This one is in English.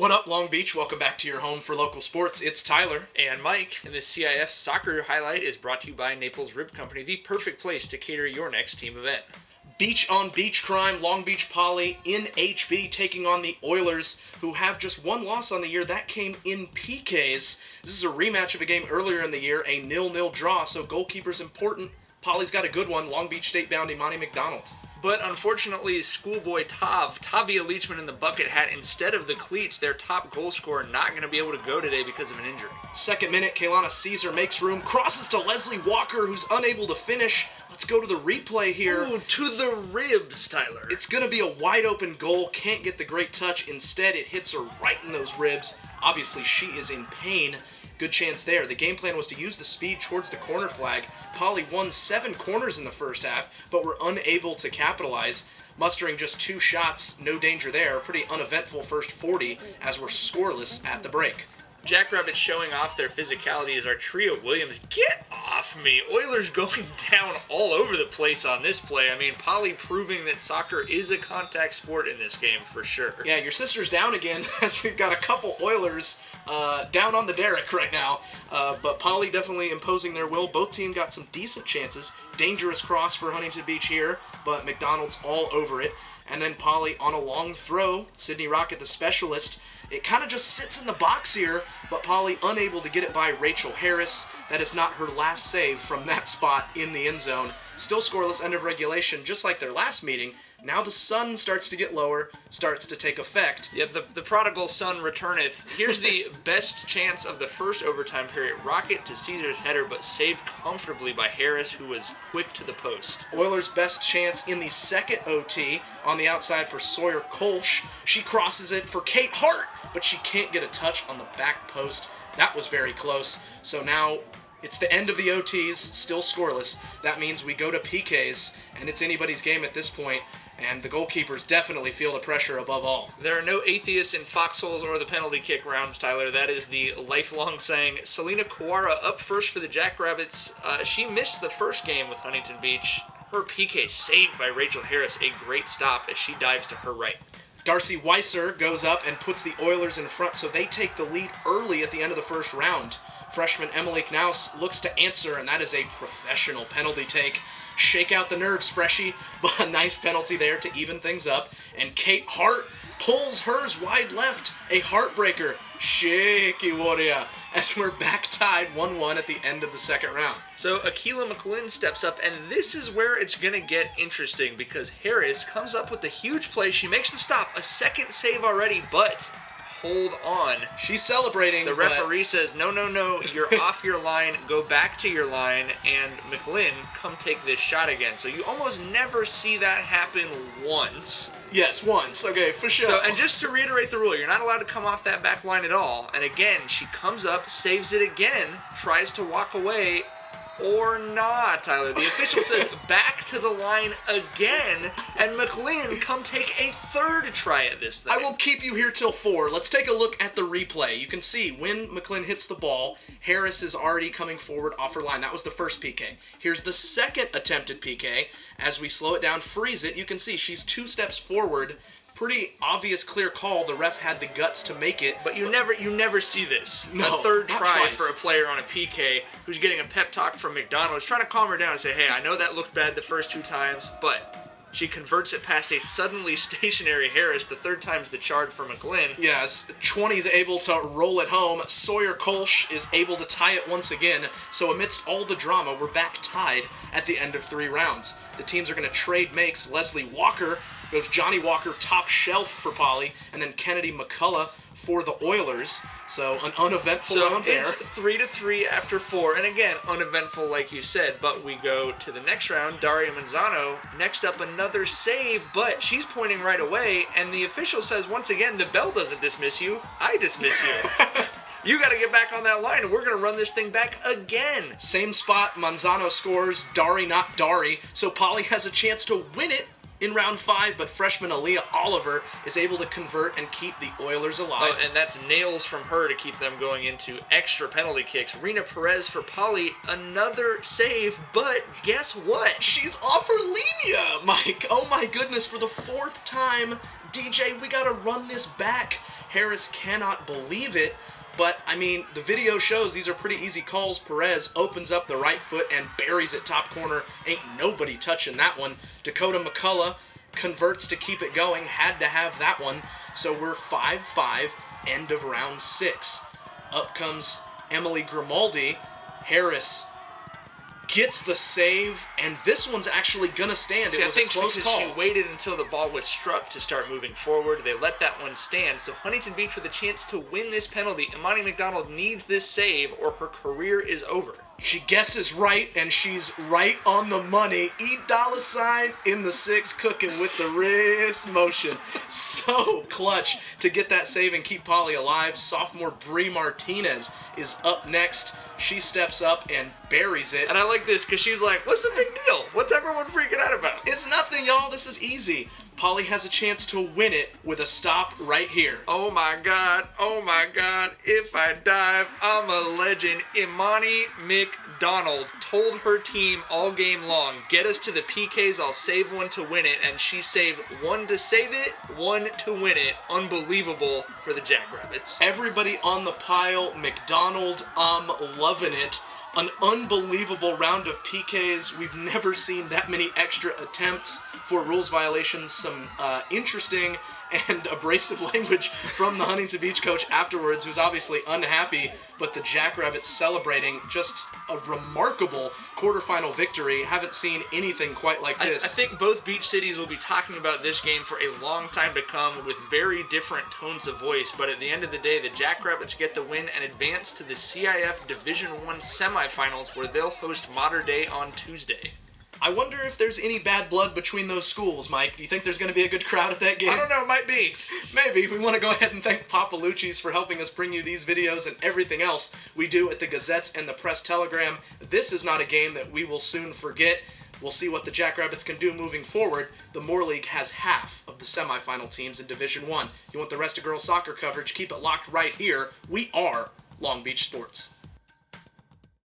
What up, Long Beach? Welcome back to your home for local sports. It's Tyler. And Mike. And this CIF soccer highlight is brought to you by Naples Rib Company, the perfect place to cater your next team event. Beach on beach crime, Long Beach Poly in HB taking on the Oilers, who have just one loss on the year. That came in PKs. This is a rematch of a game earlier in the year, a 0-0 draw, so goalkeeper's important. Poly's got a good one, Long Beach State-bound Imani McDonald. But unfortunately, schoolboy Tavia Leachman in the bucket hat instead of the cleats, their top goal scorer, not going to be able to go today because of an injury. Second minute, Kaylana Caesar makes room, crosses to Leslie Walker, who's unable to finish. Let's go to the replay here. Ooh, to the ribs, Tyler. It's going to be a wide open goal, can't get the great touch. Instead, it hits her right in those ribs. Obviously, she is in pain. Good chance there. The game plan was to use the speed towards the corner flag. Poly won 7 corners in the first half, but were unable to capitalize. Mustering just 2 shots, no danger there. Pretty uneventful first 40, as we're scoreless at the break. Jackrabbits showing off their physicality as our trio Williams. Get off me! Oilers going down all over the place on this play. I mean, Poly proving that soccer is a contact sport in this game for sure. Yeah, your sister's down again, as we've got a couple Oilers down on the derrick right now. But Poly definitely imposing their will. Both teams got some decent chances. Dangerous cross for Huntington Beach here, but McDonald's all over it. And then Poly on a long throw. Sydney Rocket, the specialist. It kind of just sits in the box here, but Poly unable to get it by Rachel Harris. That is not her last save from that spot in the end zone. Still scoreless, end of regulation, just like their last meeting. Now the sun starts to get lower, starts to take effect. Yep, the prodigal son returneth. Here's the best chance of the first overtime period. Rocket to Caesar's header, but saved comfortably by Harris, who was quick to the post. Oilers' best chance in the second OT on the outside for Sawyer Kolsch. She crosses it for Kate Hart, but she can't get a touch on the back post. That was very close. So now it's the end of the OTs, still scoreless. That means we go to PKs, and it's anybody's game at this point. And the goalkeepers definitely feel the pressure above all. There are no atheists in foxholes or the penalty kick rounds, Tyler. That is the lifelong saying. Selena Kawara up first for the Jackrabbits. She missed the first game with Huntington Beach. Her PK saved by Rachel Harris. A great stop as she dives to her right. Darcy Weiser goes up and puts the Oilers in front, so they take the lead early at the end of the first round. Freshman Emily Knaus looks to answer, and that is a professional penalty take. Shake out the nerves, Freshie, but a nice penalty there to even things up. And Kate Hart pulls hers wide left, a heartbreaker. Shaky warrior, as we're back tied 1-1 at the end of the second round. So Akila McLean steps up, and this is where it's going to get interesting because Harris comes up with the huge play. She makes the stop, a second save already, but hold on. She's celebrating. The referee says, no, you're off your line, go back to your line, and McLean, come take this shot again. So you almost never see that happen once. Yes, once. Okay, for sure. So, and just to reiterate the rule, you're not allowed to come off that back line at all. And again, she comes up, saves it again, tries to walk away, or not, Tyler. The official says back to the line again, and McLean, come take a third try at this thing. I will keep you here till 4. Let's take a look at the replay. You can see when McLean hits the ball, Harris is already coming forward off her line. That was the first PK. Here's the second attempted PK. As we slow it down, freeze it, you can see she's 2 steps forward. Pretty obvious, clear call. The ref had the guts to make it. But you never see this. No, a third try twice. for a player on a PK who's getting a pep talk from McDonald's, trying to calm her down and say, hey, I know that looked bad the first 2 times, but she converts it past a suddenly stationary Harris. The third time's the charge for McLean. Yes, 20 is able to roll it home. Sawyer Kolsch is able to tie it once again. So amidst all the drama, we're back tied at the end of 3 rounds. The teams are going to trade makes. Leslie Walker goes Johnny Walker top shelf for Poly, and then Kennedy McCullough for the Oilers. So an uneventful round there. It's 3-3 after 4, and again, uneventful like you said, but we go to the next round. Daria Manzano, next up another save, but she's pointing right away, and the official says once again, the bell doesn't dismiss you, I dismiss you. You got to get back on that line, and we're going to run this thing back again. Same spot, Manzano scores, Dari not Dari, so Poly has a chance to win it in round 5, but freshman Aaliyah Oliver is able to convert and keep the Oilers alive. Oh, and that's nails from her to keep them going into extra penalty kicks. Rena Perez for Poly, another save, but guess what? She's off her linea, Mike. Oh my goodness, for the 4th time, DJ, we gotta run this back. Harris cannot believe it. But, I mean, the video shows these are pretty easy calls. Perez opens up the right foot and buries it top corner. Ain't nobody touching that one. Dakota McCullough converts to keep it going. Had to have that one. So we're 5-5, end of round 6. Up comes Emily Grimaldi. Harris gets the save, and this one's actually gonna stand. It was a close call. She waited until the ball was struck to start moving forward. They let that one stand. So Huntington Beach with a chance to win this penalty. Imani McDonald needs this save or her career is over. She guesses right, and she's right on the money. $$ in the 6, cooking with the wrist motion. So clutch to get that save and keep Polly alive. Sophomore Bree Martinez is up next. She steps up and buries it. And I like this because she's like, what's the big deal? What's everyone freaking out about? It's nothing, y'all. This is easy. Polly has a chance to win it with a stop right here. Oh my God, if I dive, I'm a legend. Imani McDonald told her team all game long, get us to the PKs, I'll save one to win it, and she saved one to save it, one to win it. Unbelievable for the Jackrabbits. Everybody on the pile, McDonald, loving it. An unbelievable round of PKs. We've never seen that many extra attempts for rules violations. Some interesting and abrasive language from the Huntington Beach coach afterwards, who's obviously unhappy, but the Jackrabbits celebrating just a remarkable quarterfinal victory. Haven't seen anything quite like this. I think both beach cities will be talking about this game for a long time to come with very different tones of voice, but at the end of the day, the Jackrabbits get the win and advance to the CIF Division I semifinals, where they'll host Mater Dei on Tuesday. I wonder if there's any bad blood between those schools, Mike. Do you think there's going to be a good crowd at that game? I don't know, might be. Maybe. We want to go ahead and thank Papa Lucci's for helping us bring you these videos and everything else we do at the Gazettes and the Press Telegram. This is not a game that we will soon forget. We'll see what the Jackrabbits can do moving forward. The Moore League has half of the semifinal teams in Division I. You want the rest of girls soccer coverage? Keep it locked right here. We are Long Beach Sports.